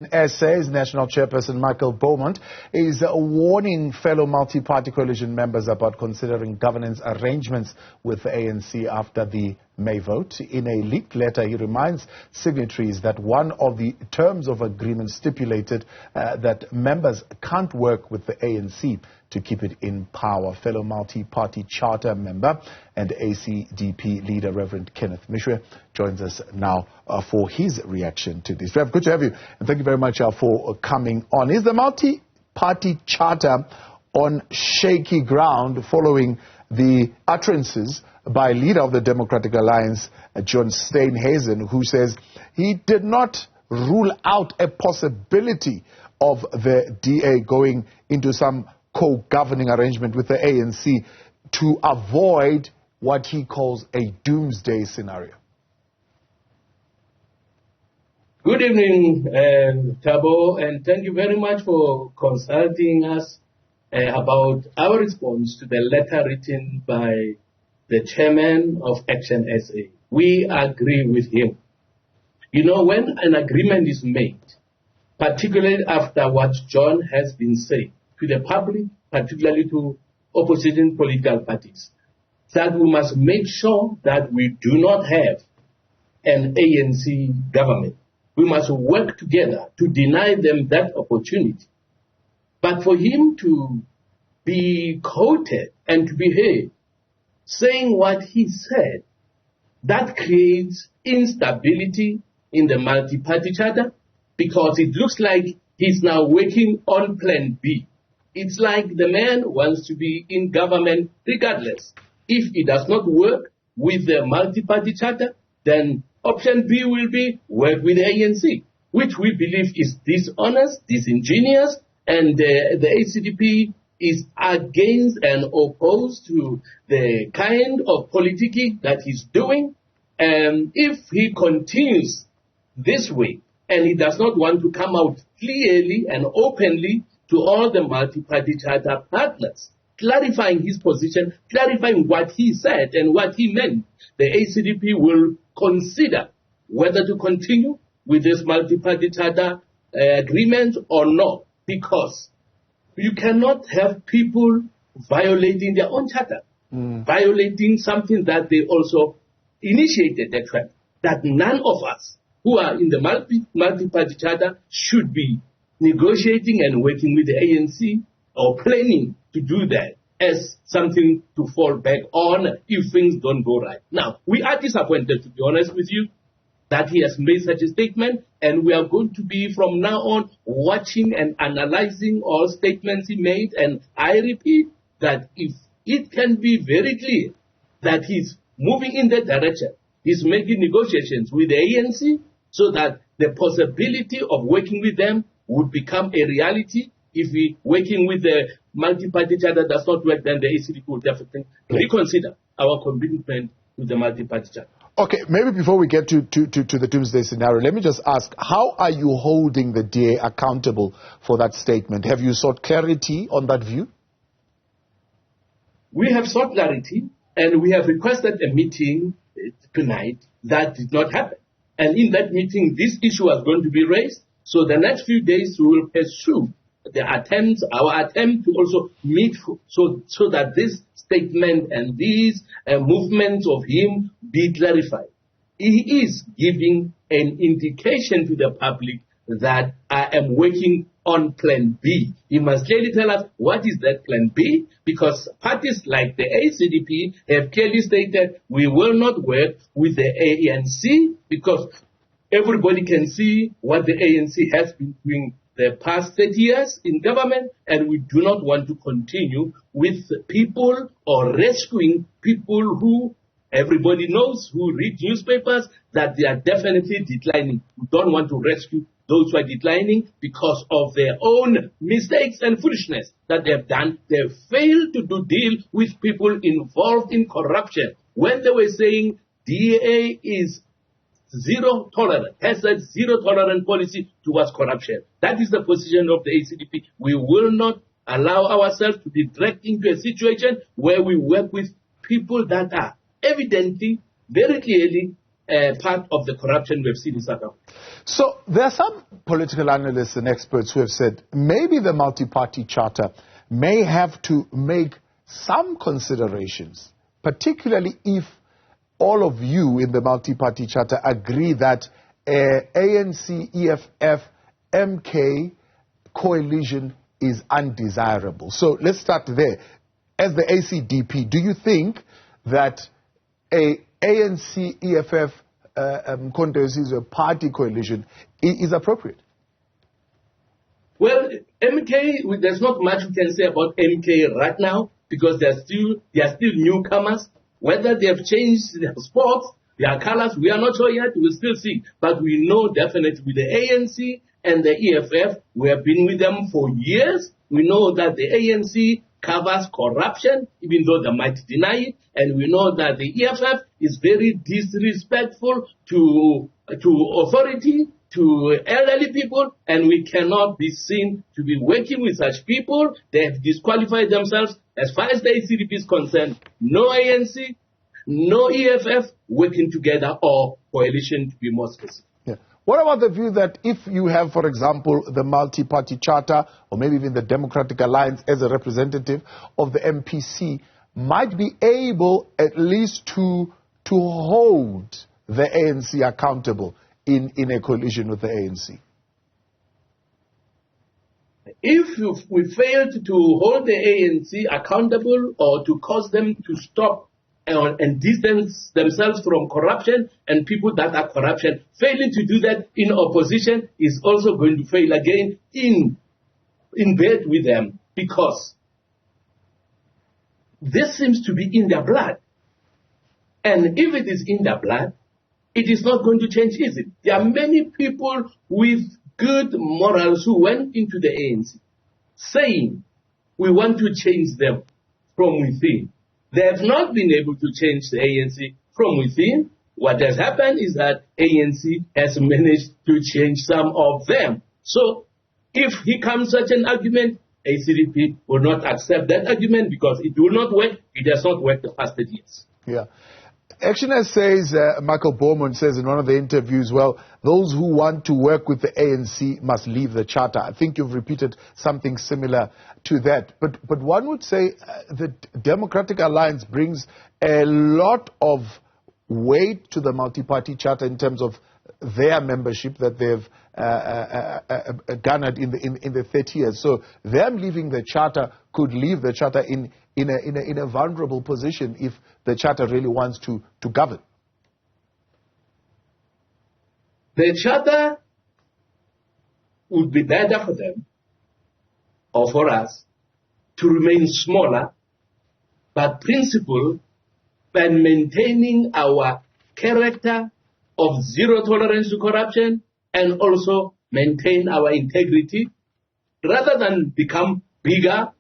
SA's National Chairperson Michael Beaumont is warning fellow multi-party coalition members about considering governance arrangements with the ANC after the May vote. In a leaked letter, he reminds signatories that one of the terms of agreement stipulated that members can't work with the ANC to keep it in power. Fellow multi-party charter member and ACDP leader Rev Kenneth Meshoe joins us now for his reaction to this. Rev, good to have you, and thank you very much for coming on. Is the multi-party charter on shaky ground following the utterances by leader of the Democratic Alliance, John Steenhuisen, who says he did not rule out a possibility of the DA going into some co-governing arrangement with the ANC to avoid what he calls a doomsday scenario? Good evening, Thabo, and thank you very much for consulting us about our response to the letter written by the chairman of Action SA. We agree with him. You know, when an agreement is made, particularly after what John has been saying to the public, particularly to opposition political parties, that we must make sure that we do not have an ANC government. We must work together to deny them that opportunity. But for him to be quoted and to be heard saying what he said, that creates instability in the multi-party charter, because it looks like he's now working on plan B. It's like the man wants to be in government regardless. If it does not work with the multi-party charter, then option B will be work with the ANC, which we believe is dishonest, disingenuous, and the ACDP is against and opposed to the kind of politicking that he's doing. And if he continues this way, and he does not want to come out clearly and openly to all the multi-party charter partners, clarifying his position, clarifying what he said and what he meant, the ACDP will consider whether to continue with this multi-party charter agreement or not, because you cannot have people violating their own charter, violating something that they also initiated, that none of us who are in the multi-party charter should be negotiating and working with the ANC or planning to do that as something to fall back on if things don't go right. Now, we are disappointed, to be honest with you, that he has made such a statement, and we are going to be from now on watching and analyzing all statements he made. And I repeat that if it can be very clear that he's moving in that direction, he's making negotiations with the ANC so that the possibility of working with them would become a reality. If we working with the multi-party charter does not work, then the ACDP will definitely reconsider our commitment with the multi-party charter. Okay, maybe before we get to the doomsday scenario, let me just ask, how are you holding the DA accountable for that statement? Have you sought clarity on that view? We have sought clarity, and we have requested a meeting tonight. That did not happen. And in that meeting, this issue was going to be raised. So the next few days, we will pursue our attempt to also meet so that this statement and these movements of him be clarified. He is giving an indication to the public that I am working on plan B. He must clearly tell us what is that plan B, because parties like the ACDP have clearly stated we will not work with the ANC, because everybody can see what the ANC has been doing the past 30 years in government, and we do not want to continue with people or rescuing people who everybody knows, who read newspapers, that they are definitely declining. We don't want to rescue those who are declining because of their own mistakes and foolishness that they have done. They have failed to deal with people involved in corruption. When they were saying DA is zero tolerance, has a zero tolerance policy towards corruption. That is the position of the ACDP. We will not allow ourselves to be dragged into a situation where we work with people that are evidently, very clearly part of the corruption we've seen in South Africa. So there are some political analysts and experts who have said maybe the multi-party charter may have to make some considerations, particularly if all of you in the multi-party charter agree that ANC, EFF, MK coalition is undesirable. So let's start there. As the ACDP, do you think that a ANC, EFF, party coalition is appropriate? Well, MK, there's not much we can say about MK right now because they are still newcomers. Whether they have changed their spots, their colors, we are not sure yet. We'll still see. But we know definitely with the ANC and the EFF, we have been with them for years. We know that the ANC covers corruption, even though they might deny it. And we know that the EFF is very disrespectful to authority, to elderly people, and we cannot be seen to be working with such people. They have disqualified themselves. As far as the ACDP is concerned, no ANC, no EFF working together or coalition to be more specific. Yeah. What about the view that if you have, for example, the multi-party charter or maybe even the Democratic Alliance as a representative of the MPC might be able at least to hold the ANC accountable in a coalition with the ANC? If we failed to hold the ANC accountable or to cause them to stop and distance themselves from corruption and people that are corruption, failing to do that in opposition is also going to fail again in bed with them because this seems to be in their blood. And if it is in their blood, it is not going to change, is it? There are many people with good morals who went into the ANC saying, we want to change them from within. They have not been able to change the ANC from within. What has happened is that ANC has managed to change some of them. So if he comes such an argument, ACDP will not accept that argument because it will not work. It has not worked the past 8 years. Yeah. Actioners says, Michael Bowman says in one of the interviews, well, those who want to work with the ANC must leave the charter. I think you've repeated something similar to that. But one would say the Democratic Alliance brings a lot of weight to the multi-party charter in terms of their membership that they've garnered in the 30 years. So them leaving the charter could leave the charter in a vulnerable position if the charter really wants to govern. The charter would be better for them or for us to remain smaller, but principled and maintaining our character of zero tolerance to corruption and also maintain our integrity rather than become bigger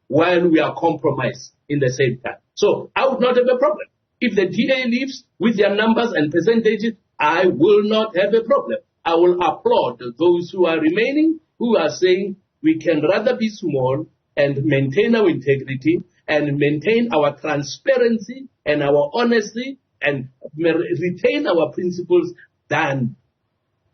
while we are compromised in the same time. So I would not have a problem. If the DA leaves with their numbers and percentages, I will not have a problem. I will applaud those who are remaining, who are saying we can rather be small and maintain our integrity and maintain our transparency and our honesty and retain our principles than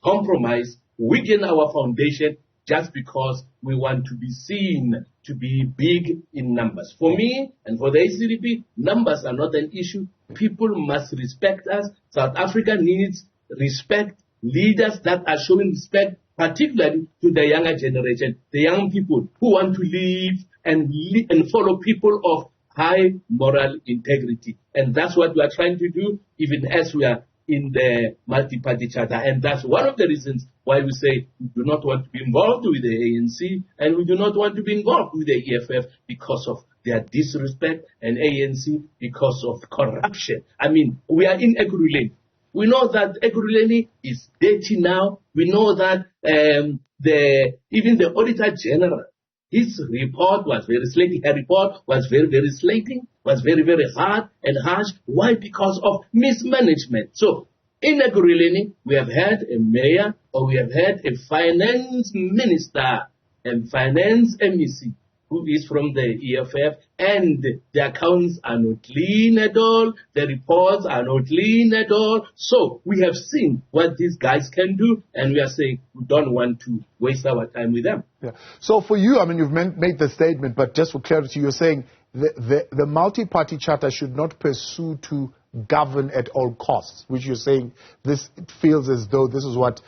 compromise, weaken our foundation just because we want to be seen to be big in numbers. For me and for the ACDP, numbers are not an issue. People must respect us. South Africa needs respect, leaders that are showing respect, particularly to the younger generation, the young people who want to live and follow people of high moral integrity. And that's what we are trying to do, even as we are in the multi-party charter. And that's one of the reasons why we say we do not want to be involved with the ANC and we do not want to be involved with the EFF because of their disrespect and ANC because of corruption. I mean, we are in Ekurhuleni. We know that Ekurhuleni is dirty now. We know that even the Auditor General, his report was very slating. Her report was very, very slating, was very, very hard and harsh. Why? Because of mismanagement. So in Ekurhuleni, we have had a mayor or we have had a finance minister and finance MEC who is from the EFF, and the accounts are not clean at all, the reports are not clean at all. So we have seen what these guys can do, and we are saying we don't want to waste our time with them. Yeah. So for you, I mean, you've made the statement, but just for clarity, you're saying the multi-party charter should not pursue to govern at all costs, which you're saying this feels as though this is what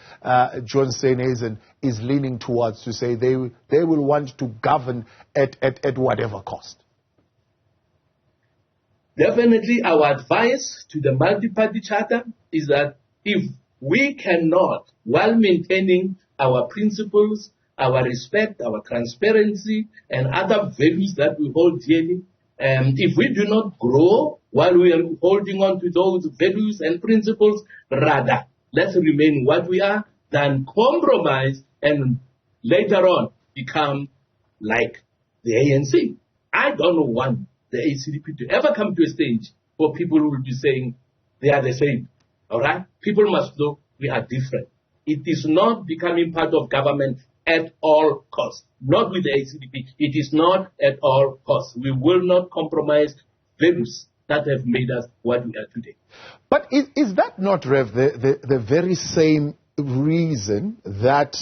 John Steenhuisen is leaning towards, to say they will want to govern at whatever cost. Definitely our advice to the multi-party charter is that if we cannot, while maintaining our principles, our respect, our transparency, and other values that we hold dearly, if we do not grow while we are holding on to those values and principles, rather, let's remain what we are than compromise and later on become like the ANC. I don't want the ACDP to ever come to a stage where people will be saying they are the same. All right? People must know we are different. It is not becoming part of government at all costs. Not with the ACDP. It is not at all costs. We will not compromise values that have made us what we are today. But is that not, Rev, the very same reason that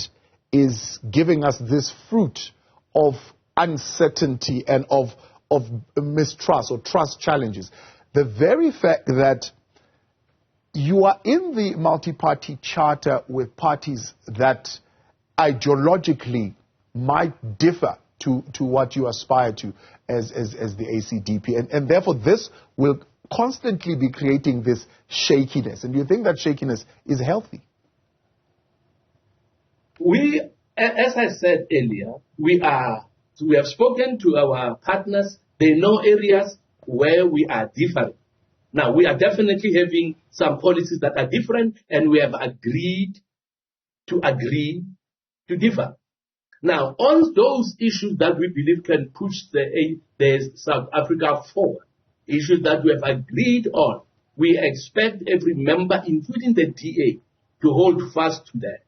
is giving us this fruit of uncertainty and of mistrust or trust challenges? The very fact that you are in the multi-party charter with parties that ideologically might differ to what you aspire to as the ACDP. And therefore, this will constantly be creating this shakiness. And do you think that shakiness is healthy? We, as I said earlier, we have spoken to our partners. They know areas where we are different. Now, we are definitely having some policies that are different, and we have agreed to differ. Now, on those issues that we believe can push the South Africa forward, issues that we have agreed on, we expect every member, including the DA, to hold fast to that.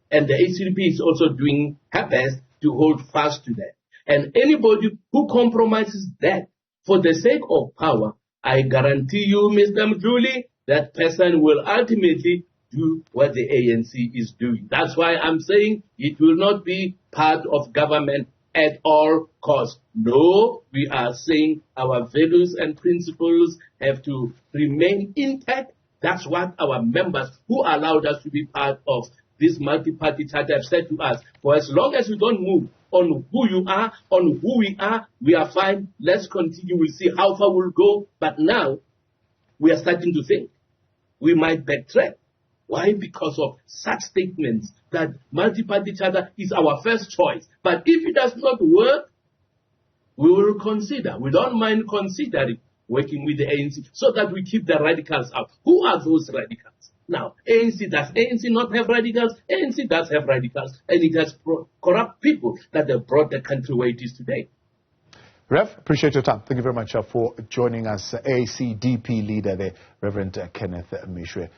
And the ACDP is also doing her best to hold fast to that. And anybody who compromises that for the sake of power, I guarantee you, Mr. Mduli, that person will ultimately do what the ANC is doing. That's why I'm saying it will not be part of government at all costs. No, we are saying our values and principles have to remain intact. That's what our members who allowed us to be part of this multi-party charter have said to us. For as long as we don't move on who you are, on who we are fine. Let's continue. We'll see how far we'll go. But now we are starting to think we might backtrack. Why? Because of such statements that multi-party charter is our first choice. But if it does not work, we will consider. We don't mind considering working with the ANC so that we keep the radicals out. Who are those radicals? Now, does ANC not have radicals? ANC does have radicals, and it has corrupt people that have brought the country where it is today. Rev, appreciate your time. Thank you very much for joining us. ACDP leader there, Rev Kenneth Meshoe.